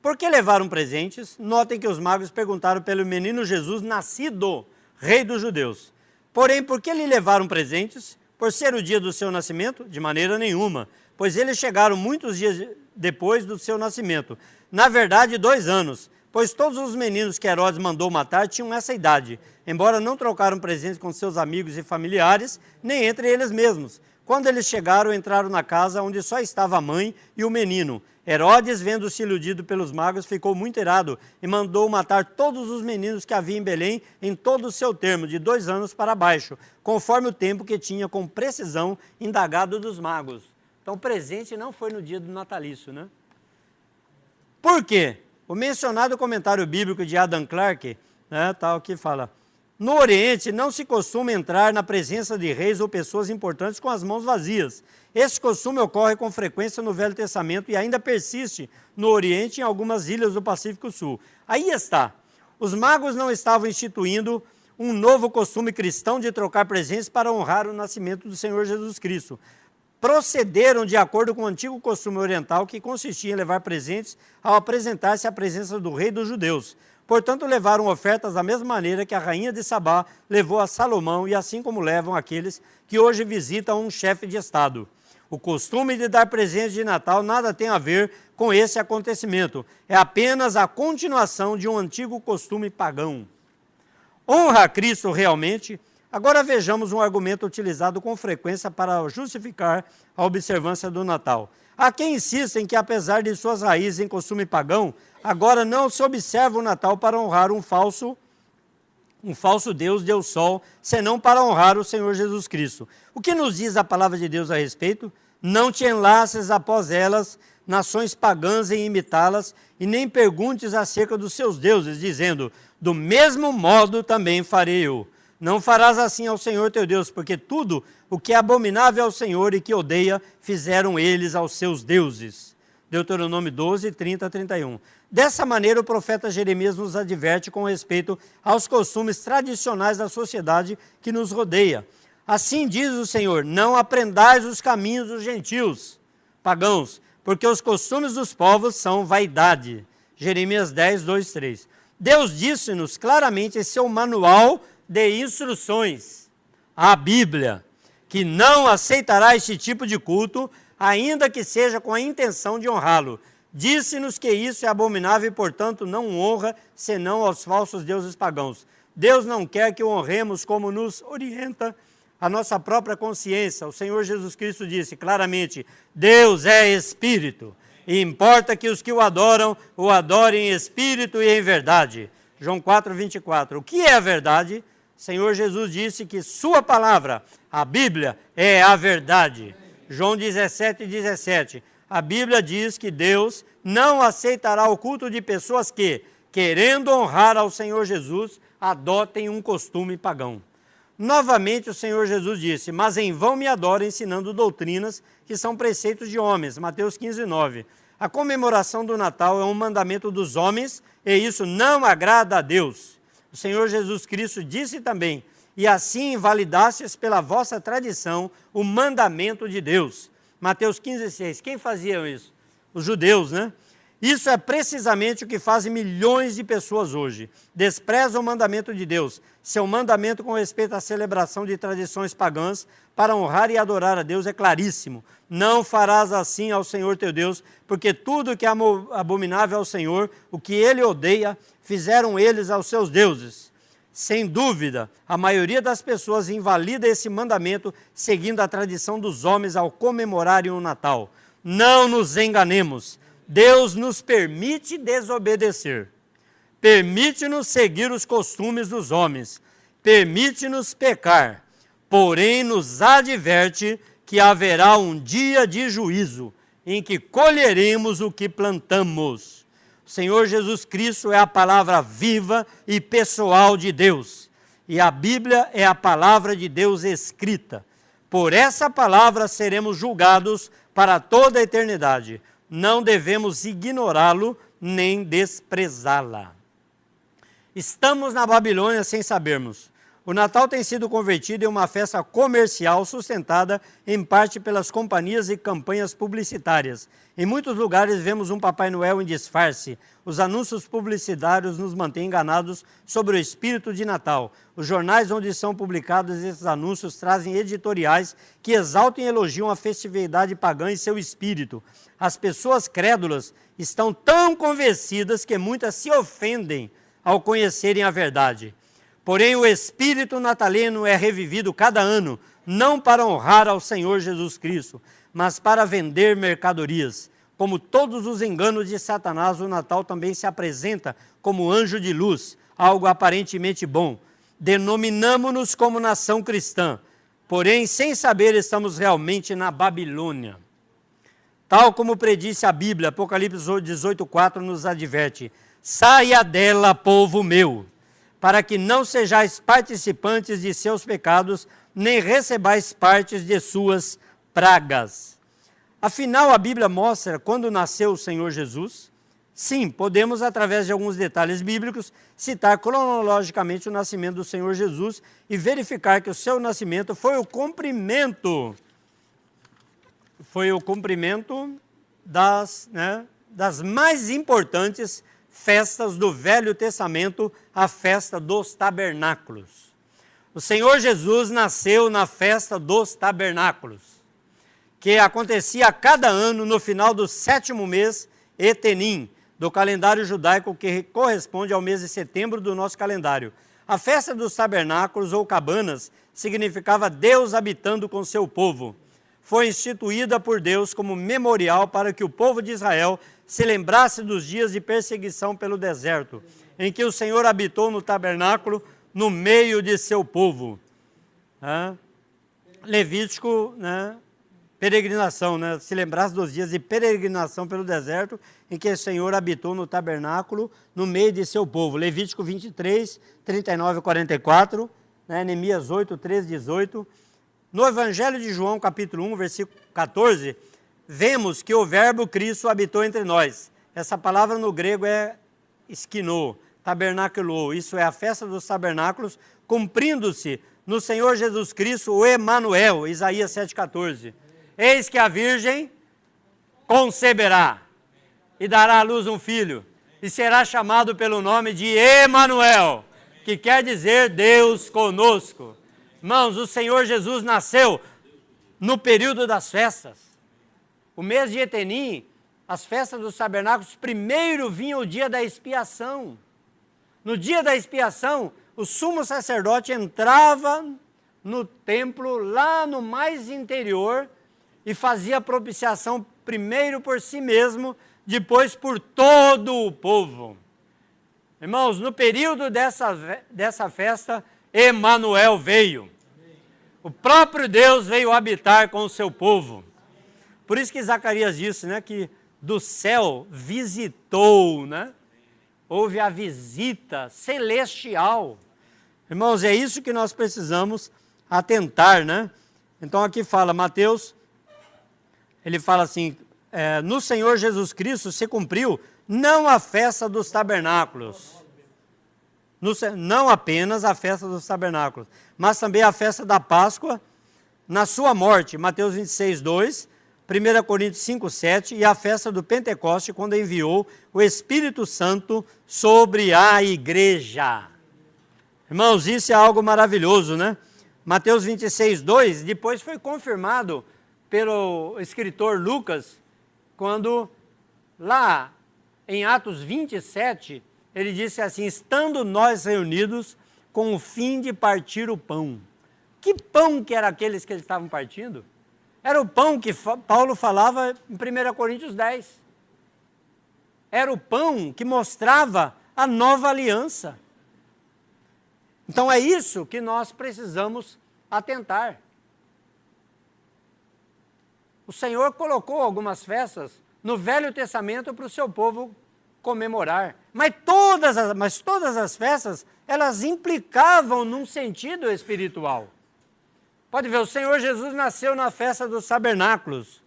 por que levaram presentes? Notem que os magos perguntaram pelo menino Jesus, nascido rei dos judeus. Porém, por que lhe levaram presentes? Por ser o dia do seu nascimento? De maneira nenhuma, pois eles chegaram muitos dias depois do seu nascimento. Na verdade, 2 anos, pois todos os meninos que Herodes mandou matar tinham essa idade, embora não trocaram presentes com seus amigos e familiares, nem entre eles mesmos. Quando eles chegaram, entraram na casa onde só estava a mãe e o menino. Herodes, vendo-se iludido pelos magos, ficou muito irado e mandou matar todos os meninos que havia em Belém em todo o seu termo, de 2 anos para baixo, conforme o tempo que tinha com precisão indagado dos magos. Então, o presente não foi no dia do natalício, né? Por quê? O mencionado comentário bíblico de Adam Clarke, né, tal, que fala: no Oriente não se costuma entrar na presença de reis ou pessoas importantes com as mãos vazias. Esse costume ocorre com frequência no Velho Testamento e ainda persiste no Oriente e em algumas ilhas do Pacífico Sul. Aí está. Os magos não estavam instituindo um novo costume cristão de trocar presentes para honrar o nascimento do Senhor Jesus Cristo. Procederam de acordo com o antigo costume oriental, que consistia em levar presentes ao apresentar-se à presença do rei dos judeus. Portanto, levaram ofertas da mesma maneira que a rainha de Sabá levou a Salomão, e assim como levam aqueles que hoje visitam um chefe de Estado. O costume de dar presentes de Natal nada tem a ver com esse acontecimento. É apenas a continuação de um antigo costume pagão. Honra a Cristo realmente? Agora vejamos um argumento utilizado com frequência para justificar a observância do Natal. Há quem insistem que, apesar de suas raízes em costume pagão, agora não se observa o Natal para honrar um falso Deus, Deus Sol, senão para honrar o Senhor Jesus Cristo. O que nos diz a palavra de Deus a respeito? Não te enlaces após elas, nações pagãs, em imitá-las, e nem perguntes acerca dos seus deuses, dizendo: do mesmo modo também farei eu. Não farás assim ao Senhor teu Deus, porque tudo o que é abominável ao Senhor e que odeia, fizeram eles aos seus deuses. Deuteronômio 12, 30 a 31. Dessa maneira, o profeta Jeremias nos adverte com respeito aos costumes tradicionais da sociedade que nos rodeia. Assim diz o Senhor, não aprendais os caminhos dos gentios, pagãos, porque os costumes dos povos são vaidade. Jeremias 10, 2, 3. Deus disse-nos claramente em seu manual de instruções, a Bíblia, que não aceitará este tipo de culto, ainda que seja com a intenção de honrá-lo. Disse-nos que isso é abominável e, portanto, não honra, senão aos falsos deuses pagãos. Deus não quer que o honremos como nos orienta a nossa própria consciência. O Senhor Jesus Cristo disse claramente, Deus é Espírito, e importa que os que o adorem em Espírito e em verdade. João 4, 24. O que é a verdade? O Senhor Jesus disse que sua palavra, a Bíblia, é a verdade. João 17, 17. A Bíblia diz que Deus não aceitará o culto de pessoas que, querendo honrar ao Senhor Jesus, adotem um costume pagão. Novamente o Senhor Jesus disse, mas em vão me adoram ensinando doutrinas que são preceitos de homens. Mateus 15, 9. A comemoração do Natal é um mandamento dos homens e isso não agrada a Deus. O Senhor Jesus Cristo disse também, e assim invalidastes pela vossa tradição o mandamento de Deus. Mateus 15, 6. Quem fazia isso? Os judeus, né? Isso é precisamente o que fazem milhões de pessoas hoje. Desprezam o mandamento de Deus, seu mandamento com respeito à celebração de tradições pagãs, para honrar e adorar a Deus é claríssimo. Não farás assim ao Senhor teu Deus, porque tudo que é abominável ao Senhor, o que ele odeia, fizeram eles aos seus deuses. Sem dúvida, a maioria das pessoas invalida esse mandamento, seguindo a tradição dos homens ao comemorarem o Natal. Não nos enganemos. Deus nos permite desobedecer, permite-nos seguir os costumes dos homens, permite-nos pecar, porém nos adverte que haverá um dia de juízo, em que colheremos o que plantamos. O Senhor Jesus Cristo é a palavra viva e pessoal de Deus, e a Bíblia é a palavra de Deus escrita. Por essa palavra seremos julgados para toda a eternidade. Não devemos ignorá-lo nem desprezá-la. Estamos na Babilônia sem sabermos. O Natal tem sido convertido em uma festa comercial sustentada em parte pelas companhias e campanhas publicitárias. Em muitos lugares vemos um Papai Noel em disfarce. Os anúncios publicitários nos mantêm enganados sobre o espírito de Natal. Os jornais onde são publicados esses anúncios trazem editoriais que exaltam e elogiam a festividade pagã e seu espírito. As pessoas crédulas estão tão convencidas que muitas se ofendem ao conhecerem a verdade. Porém, o espírito natalino é revivido cada ano, não para honrar ao Senhor Jesus Cristo, mas para vender mercadorias. Como todos os enganos de Satanás, o Natal também se apresenta como anjo de luz, algo aparentemente bom. Denominamo-nos como nação cristã, porém, sem saber, estamos realmente na Babilônia. Tal como predisse a Bíblia, Apocalipse 18:4 nos adverte, saia dela, povo meu, para que não sejais participantes de seus pecados, nem recebais partes de suas pragas. Afinal, a Bíblia mostra quando nasceu o Senhor Jesus? Sim, podemos, através de alguns detalhes bíblicos, citar cronologicamente o nascimento do Senhor Jesus e verificar que o seu nascimento foi o cumprimento das mais importantes festas do Velho Testamento, a festa dos tabernáculos. O Senhor Jesus nasceu na festa dos tabernáculos, que acontecia a cada ano no final do 7º mês, Etenim, do calendário judaico, que corresponde ao mês de setembro do nosso calendário. A festa dos tabernáculos ou cabanas significava Deus habitando com seu povo. Foi instituída por Deus como memorial para que o povo de Israel se lembrasse dos dias de perseguição pelo deserto, em que o Senhor habitou no tabernáculo no meio de seu povo. Levítico, peregrinação, se lembrasse dos dias de peregrinação pelo deserto, em que o Senhor habitou no tabernáculo no meio de seu povo. Levítico 23, 39 e 44, né? Neemias 8, 13, 18. No Evangelho de João, capítulo 1, versículo 14, vemos que o verbo Cristo habitou entre nós. Essa palavra no grego é esquinou, tabernaculou. Isso é a festa dos tabernáculos, cumprindo-se no Senhor Jesus Cristo, o Emanuel, Isaías 7,14. Eis que a virgem conceberá e dará à luz um filho, e será chamado pelo nome de Emanuel, que quer dizer Deus conosco. Irmãos, o Senhor Jesus nasceu no período das festas. O mês de Etenim, as festas dos tabernáculos, primeiro vinha o dia da expiação. No dia da expiação, o sumo sacerdote entrava no templo, lá no mais interior, e fazia propiciação primeiro por si mesmo, depois por todo o povo. Irmãos, no período dessa festa, Emanuel veio. O próprio Deus veio habitar com o seu povo. Por isso que Zacarias disse, né, que do céu visitou, né? Houve a visita celestial. Irmãos, é isso que nós precisamos atentar, né? Então aqui fala, Mateus, ele fala assim, no Senhor Jesus Cristo se cumpriu não a festa dos tabernáculos, não apenas a festa dos tabernáculos, mas também a festa da Páscoa na sua morte, Mateus 26, 2, 1 Coríntios 5, 7, e a festa do Pentecoste, quando enviou o Espírito Santo sobre a igreja. Irmãos, isso é algo maravilhoso, né? Mateus 26, 2, depois foi confirmado pelo escritor Lucas, quando lá em Atos 27, ele disse assim, estando nós reunidos com o fim de partir o pão. Que pão que era aqueles que eles estavam partindo? Era o pão que Paulo falava em 1 Coríntios 10. Era o pão que mostrava a nova aliança. Então é isso que nós precisamos atentar. O Senhor colocou algumas festas no Velho Testamento para o seu povo comemorar. Mas todas as festas, elas implicavam num sentido espiritual. Pode ver, o Senhor Jesus nasceu na festa dos tabernáculos,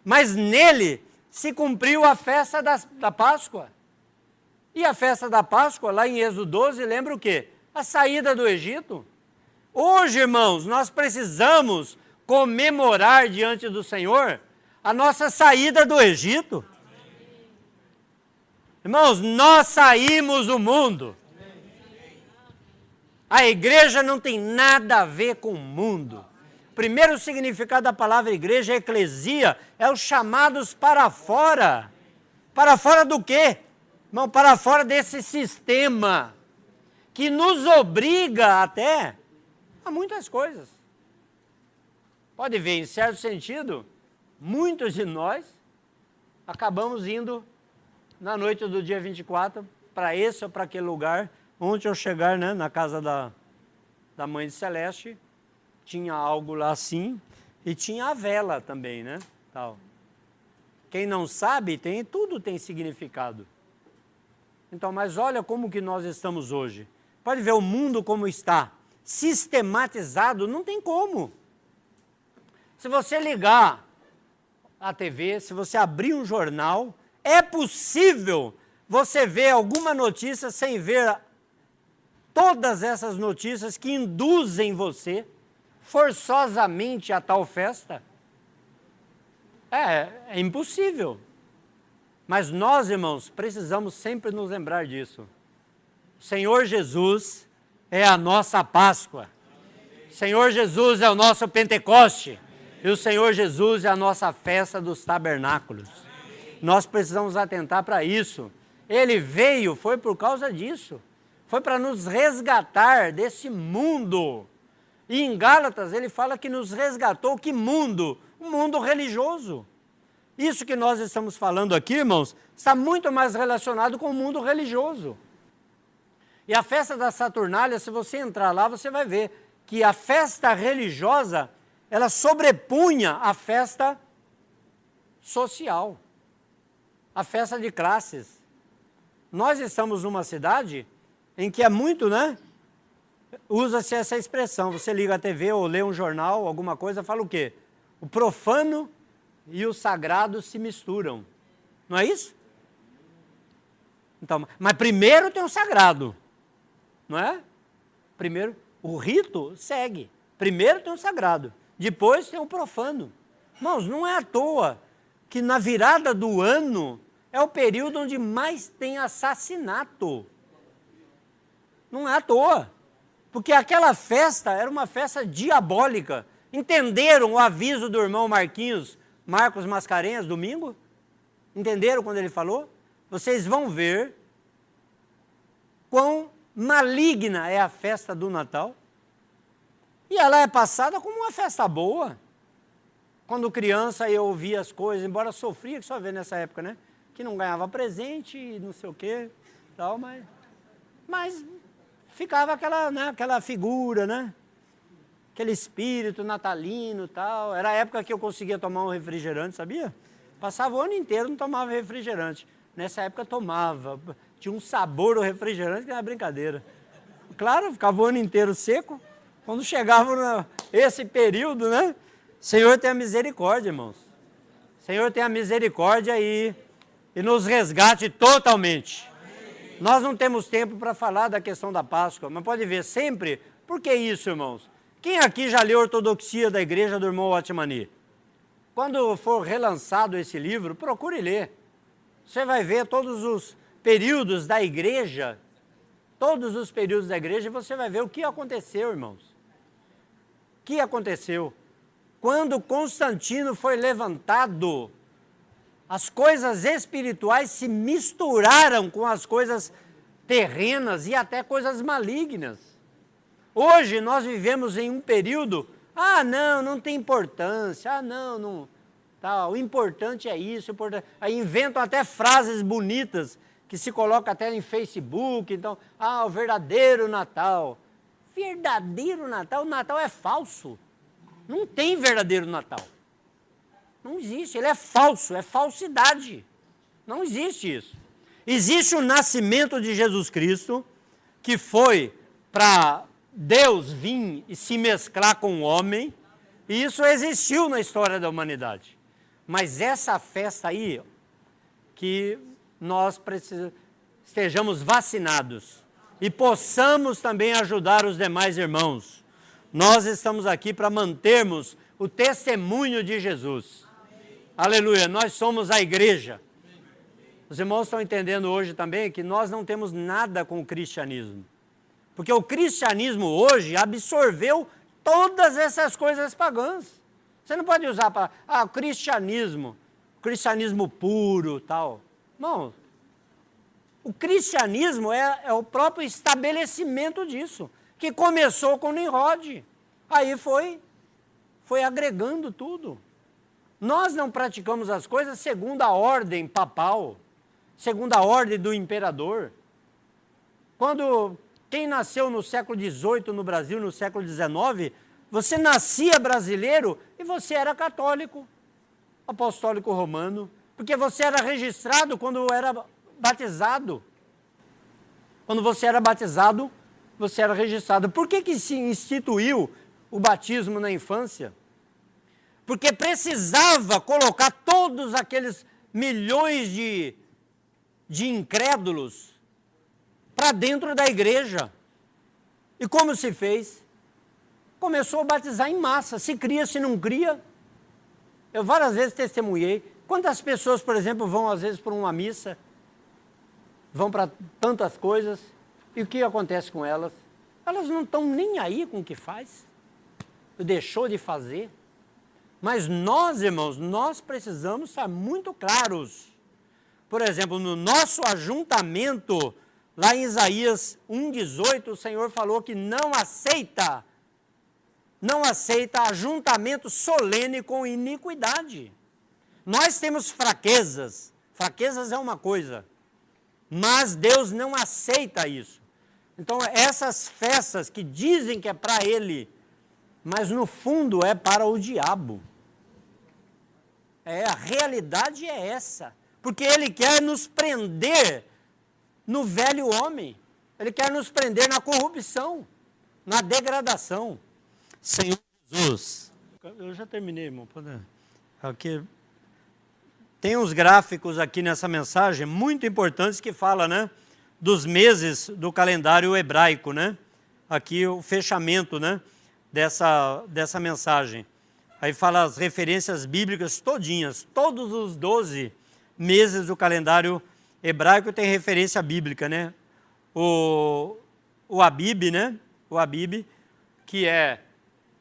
mas nele se cumpriu a festa da Páscoa. E a festa da Páscoa, lá em Êxodo 12, lembra o quê? A saída do Egito. Hoje, irmãos, nós precisamos comemorar diante do Senhor a nossa saída do Egito. Irmãos, nós saímos do mundo. A igreja não tem nada a ver com o mundo. O primeiro significado da palavra igreja, eclesia, é os chamados para fora. Para fora do quê? Irmão, para fora desse sistema que nos obriga até a muitas coisas. Pode ver, em certo sentido, muitos de nós acabamos indo na noite do dia 24 para esse ou para aquele lugar. Ontem eu chegar, né, na casa da Mãe de Celeste, tinha algo lá assim, e tinha a vela também, né? Tal. Quem não sabe, tudo tem significado. Então, mas olha como que nós estamos hoje. Pode ver o mundo como está, sistematizado, não tem como. Se você ligar a TV, se você abrir um jornal, é possível você ver alguma notícia sem ver todas essas notícias que induzem você forçosamente a tal festa. É impossível. Mas nós, irmãos, precisamos sempre nos lembrar disso. O Senhor Jesus é a nossa Páscoa. O Senhor Jesus é o nosso Pentecoste. E o Senhor Jesus é a nossa festa dos tabernáculos. Nós precisamos atentar para isso. Ele veio, foi por causa disso. Foi para nos resgatar desse mundo. E em Gálatas ele fala que nos resgatou, que mundo? Um mundo religioso. Isso que nós estamos falando aqui, irmãos, está muito mais relacionado com o mundo religioso. E a festa da Saturnália, se você entrar lá, você vai ver que a festa religiosa, ela sobrepunha a festa social, a festa de classes. Nós estamos numa cidade em que é muito, né? usa-se essa expressão. Você liga a TV ou lê um jornal, alguma coisa, fala o quê? O profano e o sagrado se misturam. Não é isso? Então, mas primeiro tem o sagrado, não é? Primeiro, o rito segue. Primeiro tem o sagrado, depois tem o profano. Irmãos, não é à toa que na virada do ano é o período onde mais tem assassinato. Não é à toa. Porque aquela festa era uma festa diabólica. Entenderam o aviso do irmão Marcos Mascarenhas, domingo? Entenderam quando ele falou? Vocês vão ver quão maligna é a festa do Natal. E ela é passada como uma festa boa. Quando criança eu ouvia as coisas, embora sofria, que só vê nessa época, né? Que não ganhava presente e não sei o quê, tal, mas ficava aquela figura, né? Aquele espírito natalino e tal. Era a época que eu conseguia tomar um refrigerante, sabia? Passava o ano inteiro não tomava refrigerante. Nessa época tomava. Tinha um sabor o refrigerante que era brincadeira. Claro, ficava o ano inteiro seco. Quando chegava esse período, né? Senhor tenha misericórdia, irmãos. Senhor tenha misericórdia e nos resgate totalmente. Nós não temos tempo para falar da questão da Páscoa, mas pode ver sempre. Por que isso, irmãos? Quem aqui já leu a Ortodoxia da Igreja do irmão Otmani? Quando for relançado esse livro, procure ler. Você vai ver todos os períodos da igreja, e você vai ver o que aconteceu, irmãos. O que aconteceu? Quando Constantino foi levantado, as coisas espirituais se misturaram com as coisas terrenas e até coisas malignas. Hoje nós vivemos em um período, não tem importância, não, tá, o importante é isso, aí inventam até frases bonitas, que se coloca até em Facebook, então, o verdadeiro Natal. Verdadeiro Natal? O Natal é falso. Não tem verdadeiro Natal. Não existe, ele é falso, é falsidade. Não existe isso. Existe o nascimento de Jesus Cristo, que foi para Deus vir e se mesclar com o homem, e isso existiu na história da humanidade. Mas essa festa aí, que nós estejamos vacinados e possamos também ajudar os demais irmãos. Nós estamos aqui para mantermos o testemunho de Jesus. Aleluia, nós somos a igreja. Os irmãos estão entendendo hoje também que nós não temos nada com o cristianismo. Porque o cristianismo hoje absorveu todas essas coisas pagãs. Você não pode usar para, cristianismo puro, tal. Não. O cristianismo é o próprio estabelecimento disso, que começou com Nimrod. Aí foi agregando tudo. Nós não praticamos as coisas segundo a ordem papal, segundo a ordem do imperador. Quem nasceu no século XVIII no Brasil, no século XIX, você nascia brasileiro e você era católico, apostólico romano, porque você era registrado quando era batizado. Quando você era batizado, você era registrado. Por que se instituiu o batismo na infância? Porque precisava colocar todos aqueles milhões de incrédulos para dentro da igreja. E como se fez? Começou a batizar em massa, se cria, se não cria. Eu várias vezes testemunhei. Quantas pessoas, por exemplo, vão às vezes para uma missa, vão para tantas coisas, e o que acontece com elas? Elas não estão nem aí com o que faz, deixou de fazer. Mas nós, irmãos, nós precisamos estar muito claros. Por exemplo, no nosso ajuntamento, lá em Isaías 1,18, o Senhor falou que não aceita ajuntamento solene com iniquidade. Nós temos fraquezas é uma coisa, mas Deus não aceita isso. Então, essas festas que dizem que é para Ele, mas no fundo é para o diabo. A realidade é essa, porque Ele quer nos prender no velho homem, Ele quer nos prender na corrupção. na degradação. Senhor Jesus. Eu já terminei, irmão. Aqui tem uns gráficos aqui nessa mensagem muito importantes que fala, né, dos meses do calendário hebraico, né? Aqui o fechamento, né, dessa mensagem. Aí fala as referências bíblicas todinhas, todos os 12 meses do calendário hebraico tem referência bíblica, né? O Abib, né? O Abib, que é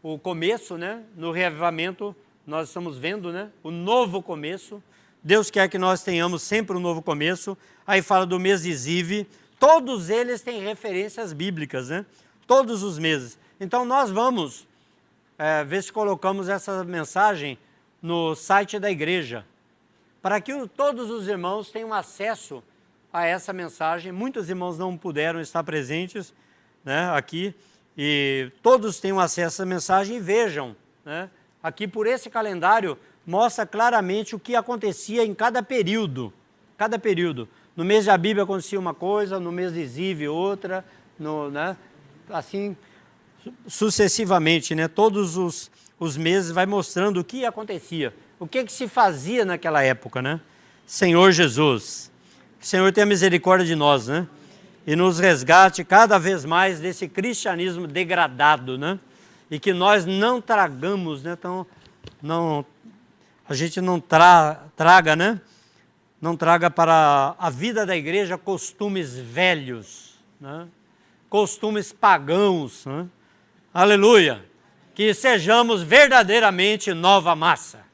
o começo, né? No reavivamento nós estamos vendo, né? O novo começo. Deus quer que nós tenhamos sempre um novo começo. Aí fala do mês de Ziv. Todos eles têm referências bíblicas, né? Todos os meses. Então nós vamos ver se colocamos essa mensagem no site da igreja, para que todos os irmãos tenham acesso a essa mensagem. Muitos irmãos não puderam estar presentes, né, aqui, e todos tenham acesso a essa mensagem e vejam, né, aqui por esse calendário mostra claramente o que acontecia em cada período. Cada período. No mês de Abib acontecia uma coisa, no mês de Ziv outra, né, assim sucessivamente, né, todos os meses vai mostrando o que acontecia, o que se fazia naquela época, né? Senhor Jesus, que o Senhor tenha misericórdia de nós, né? E nos resgate cada vez mais desse cristianismo degradado, né? E que nós não tragamos, né? Então, a gente não traga, né? Não traga para a vida da igreja costumes velhos, né? Costumes pagãos, né? Aleluia! Que sejamos verdadeiramente nova massa.